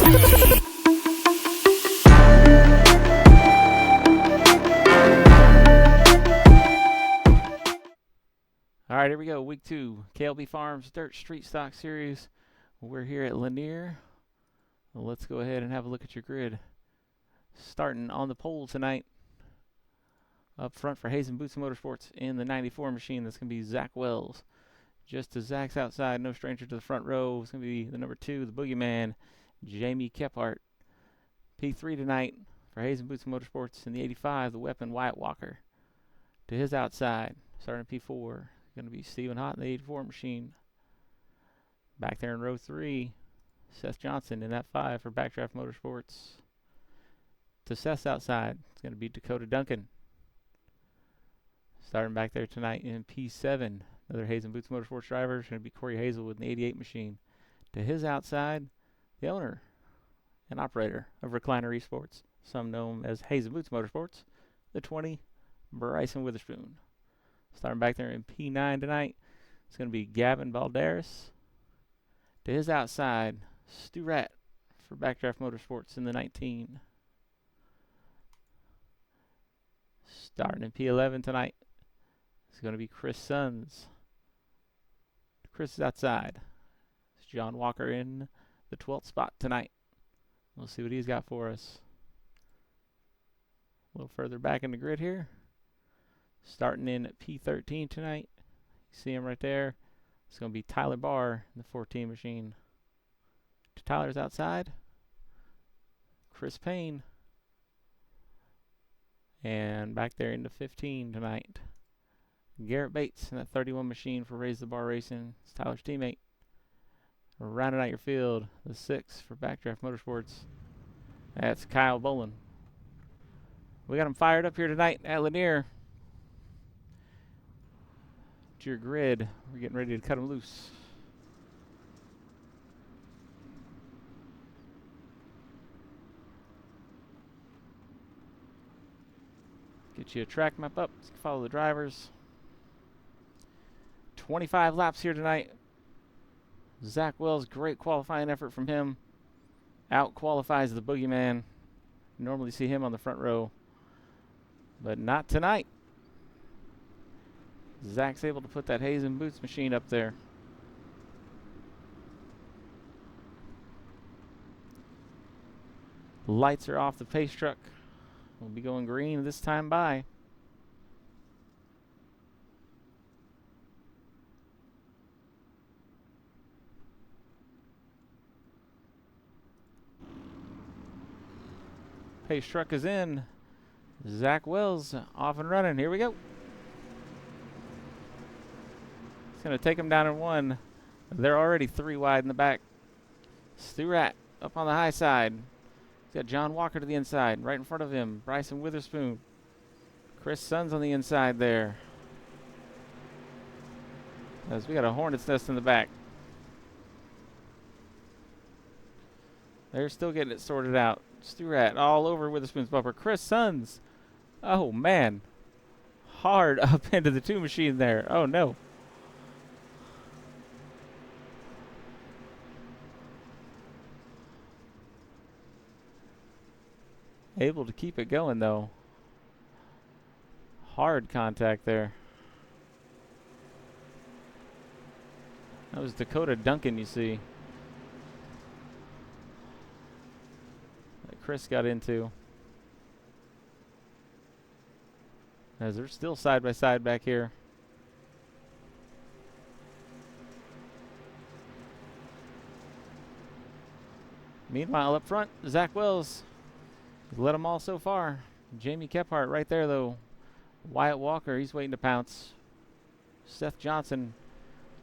All right, here we go. Week 2, KLB Farms Dirt Street Stock Series. We're here at Lanier. Well, let's go ahead and have a look at your grid. Starting on the pole tonight. Up front for Hayes and Boots Motorsports in the 94 machine. That's going to be Zach Wells. Just as Zach's outside, no stranger to the front row. It's going to be the number 2, the Boogeyman, Jamie Kephart. P3 tonight for Hayes and Boots Motorsports in the 85, the Weapon, Wyatt Walker. To his outside, starting P4. Going to be Stephen Hott in the 84 machine. Back there in row 3, Seth Johnson in that 5 for Backdraft Motorsports. To Seth's outside, it's going to be Dakota Duncan. Starting back there tonight in P7, another Hayes and Boots Motorsports driver. It's going to be Corey Hazel with an 88 machine. To his outside, the owner and operator of Recliner Esports, some known as Hayes and Boots Motorsports, the 20, Bryson Witherspoon. Starting back there in P9 tonight, it's going to be Gavin Balderas. To his outside, Stu Ratt for Backdraft Motorsports in the 19. Starting in P11 tonight, it's going to be Chris Sons. Chris is outside. It's John Walker in the 12th spot tonight. We'll see what he's got for us. A little further back in the grid here. Starting in P13 tonight. You see him right there. It's going to be Tyler Barr in the 14 machine. To Tyler's outside, Chris Payne. And back there into 15 tonight, Garrett Bates in that 31 machine for Raise the Bar Racing. It's Tyler's teammate. Rounding out your field, the 6 for Backdraft Motorsports. That's Kyle Bolin. We got him fired up here tonight at Lanier. To your grid, we're getting ready to cut him loose. Get you a track map up. So you can follow the drivers. 25 laps here tonight. Zach Wells, great qualifying effort from him. Out qualifies the Boogeyman. Normally see him on the front row, but not tonight. Zach's able to put that Hayes and Boots machine up there. Lights are off the pace truck. We'll be going green this time by. Pace truck is in. Zach Wells off and running. Here we go. It's going to take him down in 1. They're already 3 wide in the back. Stu Ratt up on the high side. He's got John Walker to the inside. Right in front of him, Bryson Witherspoon. Chris Sons on the inside there. As we got a hornet's nest in the back. They're still getting it sorted out. Stu Ratt all over Witherspoon's bumper. Chris Sons. Oh, man. Hard up into the 2 machine there. Oh, no. Able to keep it going, though. Hard contact there. That was Dakota Duncan, you see. That Chris got into. As they're still side by side back here. Meanwhile, up front, Zach Wells. He's led them all so far. Jamie Kephart right there, though. Wyatt Walker, he's waiting to pounce. Seth Johnson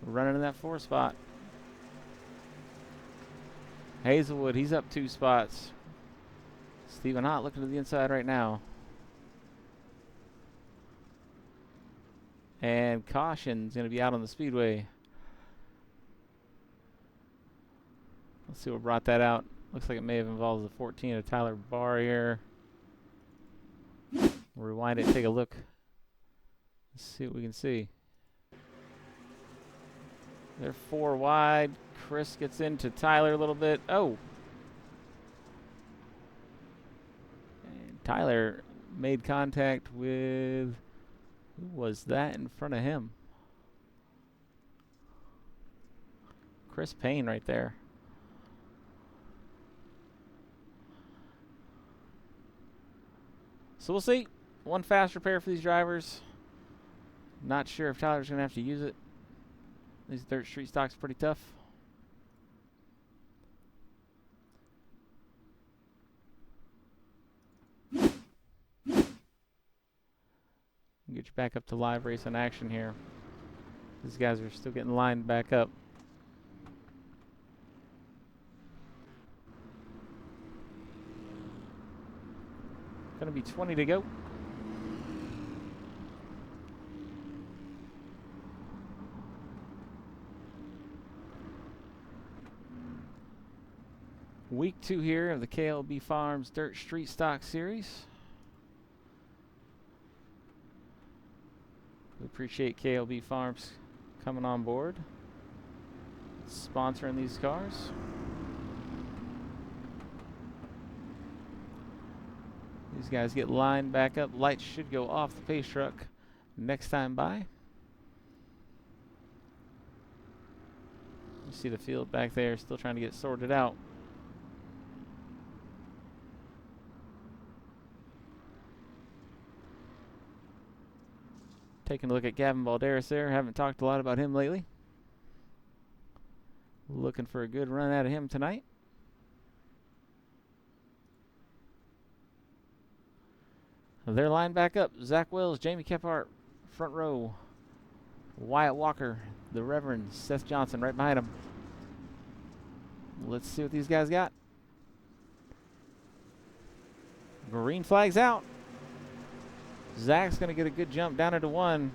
running in that 4 spot. Hazelwood, he's up 2 spots. Stephen Hott looking to the inside right now. And caution's going to be out on the speedway. Let's see what brought that out. Looks like it may have involved the 14 of Tyler Barr here. We'll rewind it and take a look. Let's see what we can see. They're 4 wide. Chris gets into Tyler a little bit. Oh. Tyler made contact with, who was that in front of him? Chris Payne right there. So we'll see. One fast repair for these drivers. Not sure if Tyler's going to have to use it. These dirt street stocks are pretty tough. Get you back up to live racing action here. These guys are still getting lined back up. Going to be 20 to go. Week 2 here of the KLB Farms Dirt Street Stock Series. We appreciate KLB Farms coming on board, sponsoring these cars. These guys get lined back up. Lights should go off the pace truck next time by. You see the field back there still trying to get sorted out. Taking a look at Gavin Balderas there. Haven't talked a lot about him lately. Looking for a good run out of him tonight. They're lined back up. Zach Wells, Jamie Kephart, front row. Wyatt Walker, the Reverend Seth Johnson right behind him. Let's see what these guys got. Green flag's out. Zach's going to get a good jump down into 1.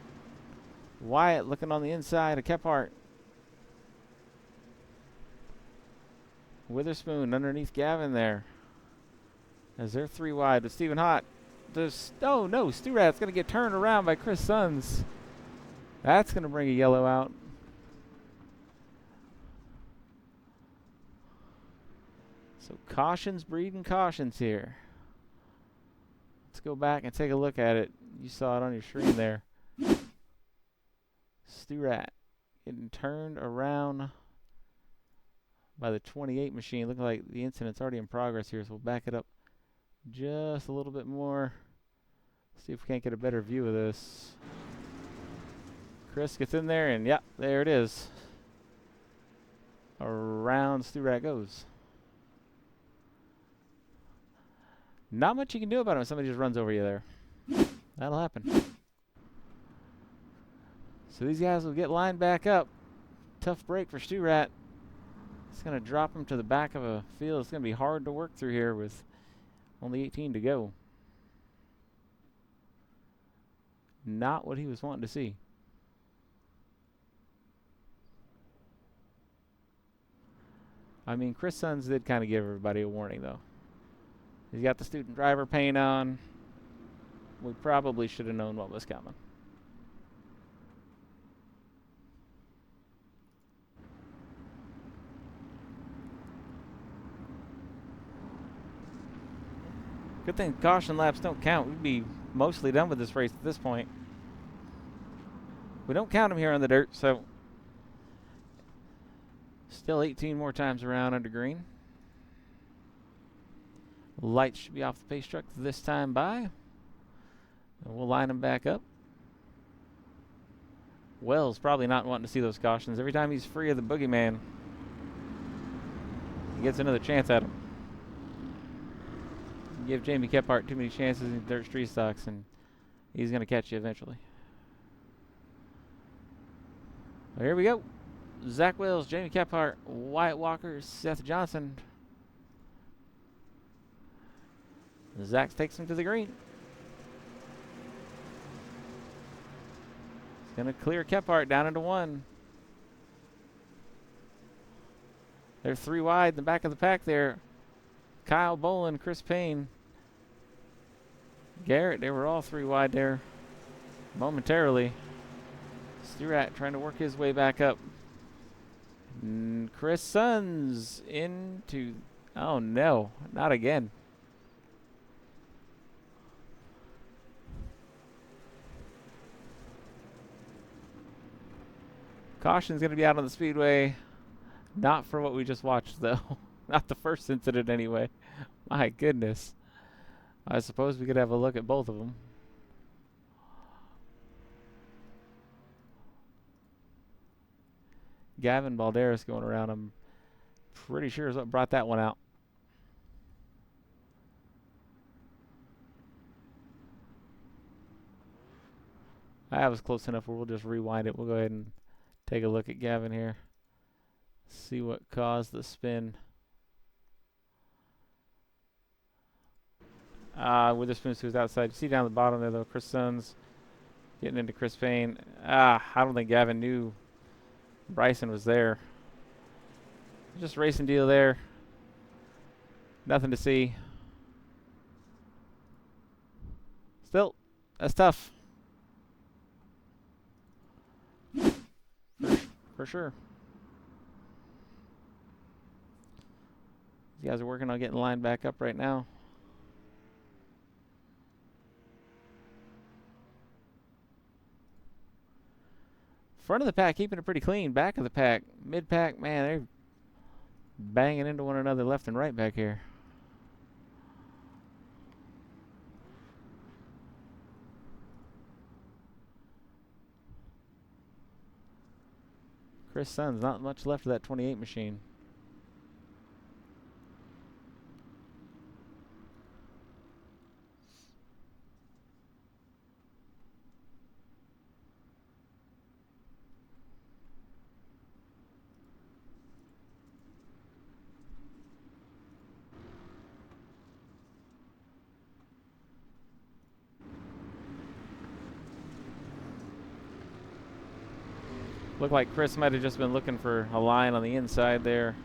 Wyatt looking on the inside of Kephart. Witherspoon underneath Gavin there. As they're 3 wide with Stephen Hott. Oh no, Stu Rat's going to get turned around by Chris Sons. That's going to bring a yellow out. So cautions breeding cautions here. Let's go back and take a look at it. You saw it on your screen there. Stu Rat getting turned around by the 28 machine. Looking like the incident's already in progress here, so we'll back it up just a little bit more. See if we can't get a better view of this. Chris gets in there, and yep, there it is. Around Stu Rat goes. Not much you can do about it when somebody just runs over you there. That'll happen. So these guys will get lined back up. Tough break for Stu Rat. It's going to drop him to the back of a field. It's going to be hard to work through here with only 18 to go. Not what he was wanting to see. I mean, Chris Sons did kind of give everybody a warning, though. He's got the student driver paint on. We probably should have known what was coming. Good thing caution laps don't count. We'd be mostly done with this race at this point. We don't count them here on the dirt, so still 18 more times around under green. Lights should be off the pace truck this time by. And we'll line them back up. Wells probably not wanting to see those cautions. Every time he's free of the boogeyman, he gets another chance at him. Give Jamie Kephart too many chances in dirt street stocks, and he's going to catch you eventually. Well, here we go. Zach Wells, Jamie Kephart, Wyatt Walker, Seth Johnson. Zach takes him to the green. He's going to clear Kephart down into 1. They're 3 wide in the back of the pack there. Kyle Bolin, Chris Payne, Garrett, they were all 3 wide there momentarily. Stu Rat trying to work his way back up. Chris Sons into, oh no, not again. Caution's going to be out on the speedway. Not for what we just watched, though. Not the first incident, anyway. My goodness. I suppose we could have a look at both of them. Gavin Balderas going around. I'm pretty sure is what brought that one out. That was close enough where we'll just rewind it. We'll go ahead and take a look at Gavin here. See what caused the spin. Witherspoon was outside. You see down the bottom there, though, Chris Sons getting into Chris Payne. I don't think Gavin knew Bryson was there. Just racing deal there. Nothing to see. Still, that's tough. For sure. These guys are working on getting lined back up right now. Front of the pack keeping it pretty clean. Back of the pack, mid pack, man, they're banging into one another left and right back here. Chris Sons, not much left of that 28 machine. Looked like Chris might have just been looking for a line on the inside there.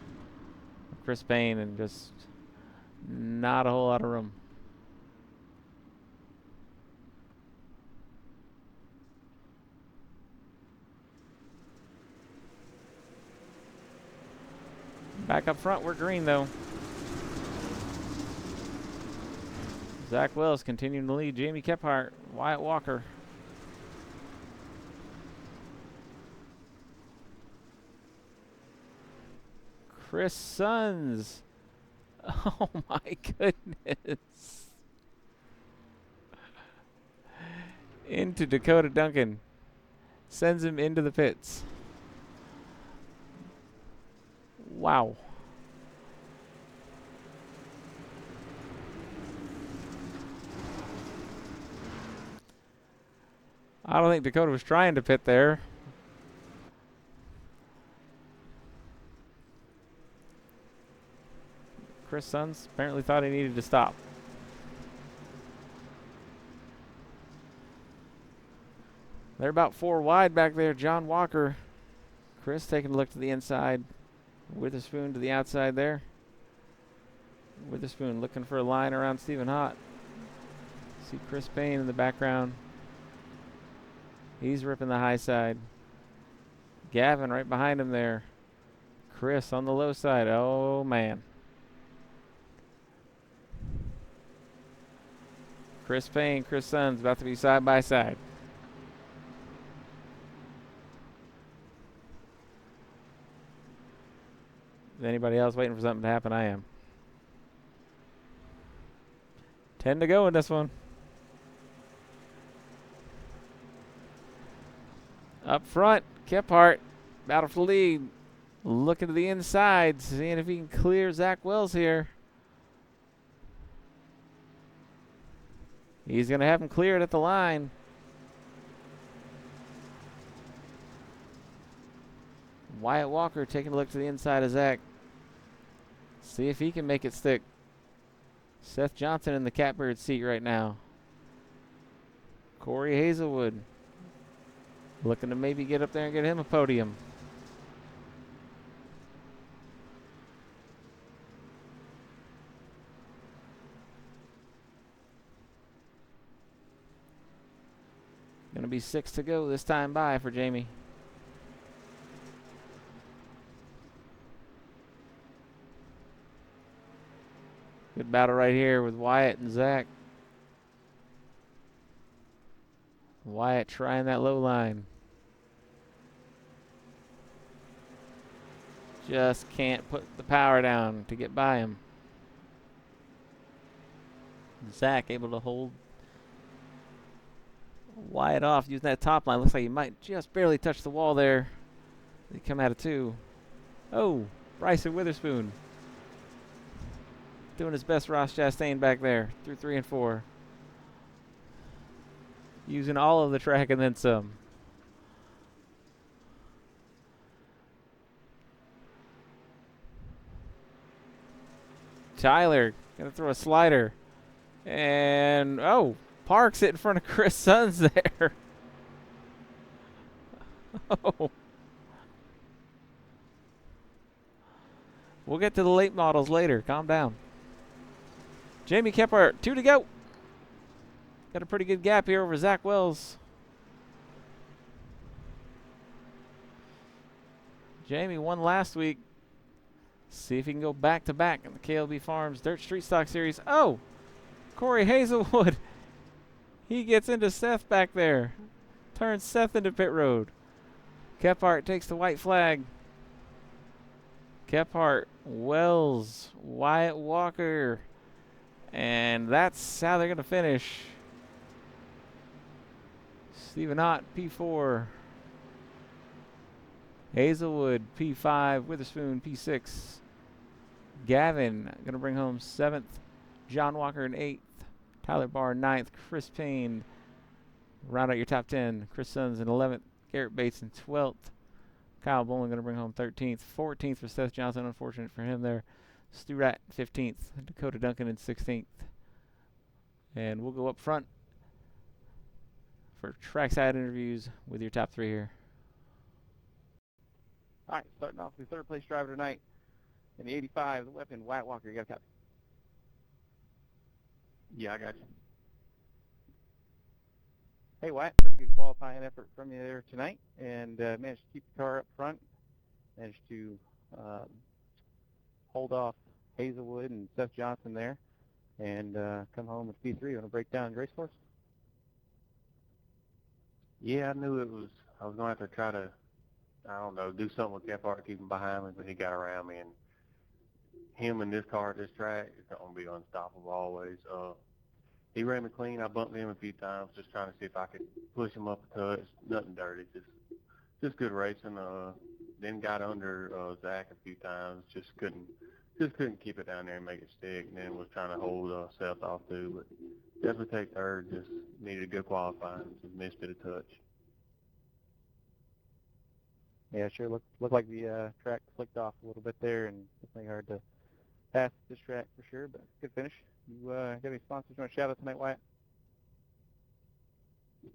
Chris Payne, and just not a whole lot of room. Back up front, we're green though. Zach Wells continuing to lead. Jamie Kephart, Wyatt Walker. Chris Sons. Oh my goodness. Into Dakota Duncan. Sends him into the pits. Wow. I don't think Dakota was trying to pit there. Chris Sons apparently thought he needed to stop. They're about 4 wide back there. John Walker. Chris taking a look to the inside. Witherspoon to the outside there. Witherspoon looking for a line around Stephen Hott. See Chris Payne in the background. He's ripping the high side. Gavin right behind him there. Chris on the low side. Oh, man. Chris Payne, Chris Sons about to be side by side. Is anybody else waiting for something to happen? I am. 10 to go in this one. Up front, Kephart, battle for the lead. Looking to the inside, seeing if he can clear Zach Wells here. He's going to have him cleared at the line. Wyatt Walker taking a look to the inside of Zach. See if he can make it stick. Seth Johnson in the catbird seat right now. Corey Hazelwood looking to maybe get up there and get him a podium. Going to be 6 to go this time by for Jamie. Good battle right here with Wyatt and Zach. Wyatt trying that low line. Just can't put the power down to get by him. Zach able to hold Wyatt off using that top line. Looks like he might just barely touch the wall there. They come out of 2. Oh, Bryson Witherspoon doing his best Ross Chastain back there through 3 and 4. Using all of the track and then some. Tyler gonna throw a slider. And oh, Parks it in front of Chris Sons there. Oh. We'll get to the late models later. Calm down. Jamie Kephart, 2 to go. Got a pretty good gap here over Zach Wells. Jamie won last week. See if he can go back to back in the KLB Farms Dirt Street Stock Series. Oh, Corey Hazelwood. He gets into Seth back there. Turns Seth into pit road. Kephart takes the white flag. Kephart, Wells, Wyatt Walker. And that's how they're going to finish. Stephen Ott, P4. Hazelwood, P5. Witherspoon, P6. Gavin, going to bring home 7th. John Walker in 8th. Tyler Barr, 9th. Chris Payne, round out your top 10. Chris Sons in 11th. Garrett Bates in 12th. Kyle Bowling going to bring home 13th. 14th for Seth Johnson. Unfortunate for him there. Stu Rat, 15th. Dakota Duncan in 16th. And we'll go up front for trackside interviews with your top 3 here. All right, starting off the third place driver tonight in the 85, the weapon, Wyatt Walker. You got a copy? Yeah, I got you. Hey, Wyatt, pretty good qualifying effort from you there tonight, and managed to keep the car up front, managed to hold off Hazelwood and Seth Johnson there, and come home with P3. You want to break down the race for us? Yeah, I knew I was going to have to try to, I don't know, do something with Kephart to keep him behind me, but he got around me, and him and this car at this track is going to be unstoppable always. He ran me clean. I bumped him a few times, just trying to see if I could push him up a touch. Nothing dirty, just good racing. Then got under Zach a few times. Just couldn't keep it down there and make it stick. And then was trying to hold Seth off too, but definitely take third. Just needed a good qualifying. Just missed it a touch. Yeah, sure. Looked like the track flicked off a little bit there, and definitely hard to pass this track for sure, but good finish. You got any sponsors you want to shout out tonight, Wyatt?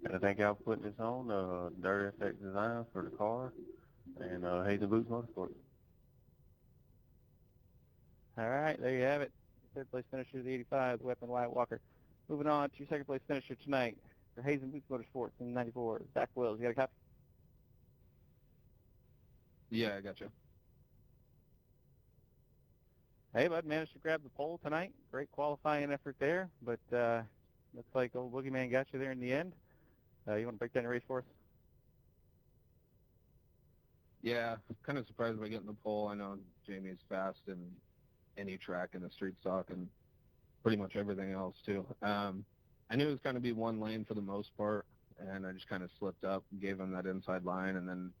And I think I'll put this on Dirt FX Design for the car and Hazen Boots Motorsports. All right, there you have it. Third place finisher of the 85, the weapon, Wyatt Walker. Moving on to your second place finisher tonight for Hazen Boots Motorsports in 94, Zach Wells. You got a copy? Yeah, I got you. Hey, bud, managed to grab the pole tonight. Great qualifying effort there, but looks like old Boogeyman got you there in the end. You want to break down the race for us? Yeah, kind of surprised by getting the pole. I know Jamie's fast in any track in the street stock and pretty much everything else too. I knew it was going to be one lane for the most part, and I just kind of slipped up, gave him that inside line, and then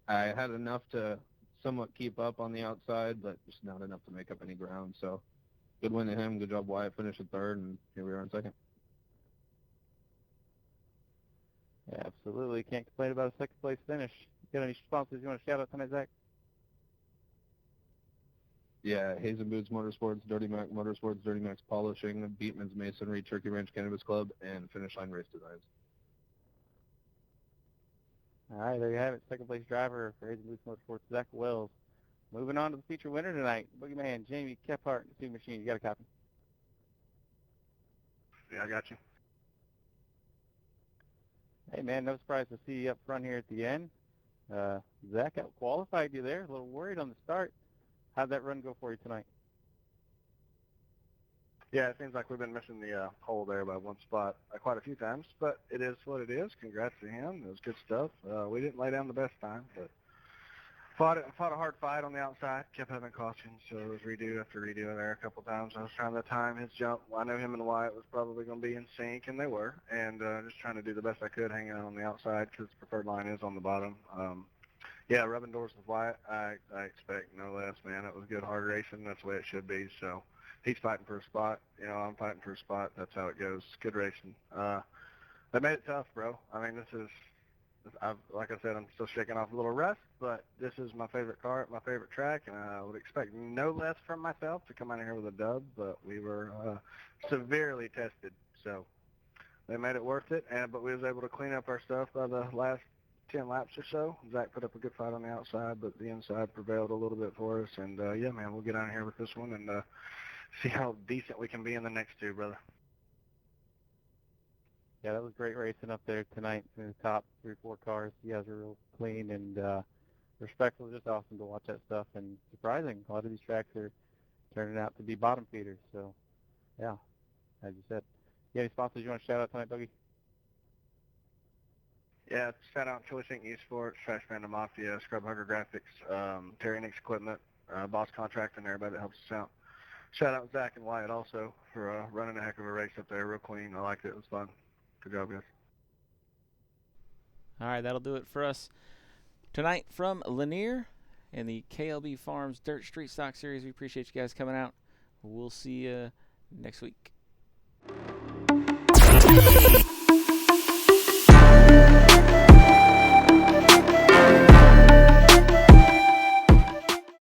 I had enough to somewhat keep up on the outside, but just not enough to make up any ground. So good win to him. Good job, Wyatt. Finished at third, and here we are in second. Yeah, absolutely. Can't complain about a second place finish. Got any sponsors you want to shout out tonight, Zach? Yeah, Hazen Boots Motorsports, Dirty Mac Motorsports, Dirty Mac's Polishing, Beatman's Masonry, Turkey Ranch Cannabis Club, and Finish Line Race Designs. All right, there you have it. Second place driver for Hazen Boots Motorsports, Zach Wells. Moving on to the feature winner tonight, Boogeyman Jamie Kephart, the Two Machine. You got a copy? Yeah, I got you. Hey, man, no surprise to see you up front here at the end. Zach out-qualified you there. A little worried on the start. How'd that run go for you tonight? Yeah, it seems like we've been missing the pole there by one spot quite a few times, but it is what it is. Congrats to him. It was good stuff. We didn't lay down the best time, but Fought a hard fight on the outside. Kept having cautions, so it was redo after redo in there a couple times. I was trying to time his jump. I knew him and Wyatt was probably going to be in sync, and they were. And just trying to do the best I could, hanging out on the outside because the preferred line is on the bottom. Yeah, rubbing doors with Wyatt. I expect no less, man. It was good, hard racing. That's the way it should be. So he's fighting for a spot. I'm fighting for a spot. That's how it goes. Good racing. They made it tough, bro. I mean, like I said, I'm still shaking off a little rust, but this is my favorite car at my favorite track, and I would expect no less from myself to come out of here with a dub, but we were severely tested, so they made it worth it, but we was able to clean up our stuff by the last 10 laps or so. Zach put up a good fight on the outside, but the inside prevailed a little bit for us, and yeah, man, we'll get out of here with this one and see how decent we can be in the next two, brother. Yeah, that was great racing up there tonight in the top 3 or 4 cars. You guys were real clean and respectful. Just awesome to watch that stuff. And surprising, a lot of these tracks are turning out to be bottom feeders. So, yeah, as you said. You have any sponsors you want to shout out tonight, Dougie? Yeah, shout out Chili Sink Esports, Trash Panda Mafia, Scrub Hugger Graphics, Terry Nix Equipment, Boss Contract, and everybody that helps us out. Shout out Zach and Wyatt also for running a heck of a race up there, real clean. I liked it. It was fun. Good job, guys. All right, that'll do it for us tonight from Lanier and the KLB Farms Dirt Street Stock Series. We appreciate you guys coming out. We'll see you next week.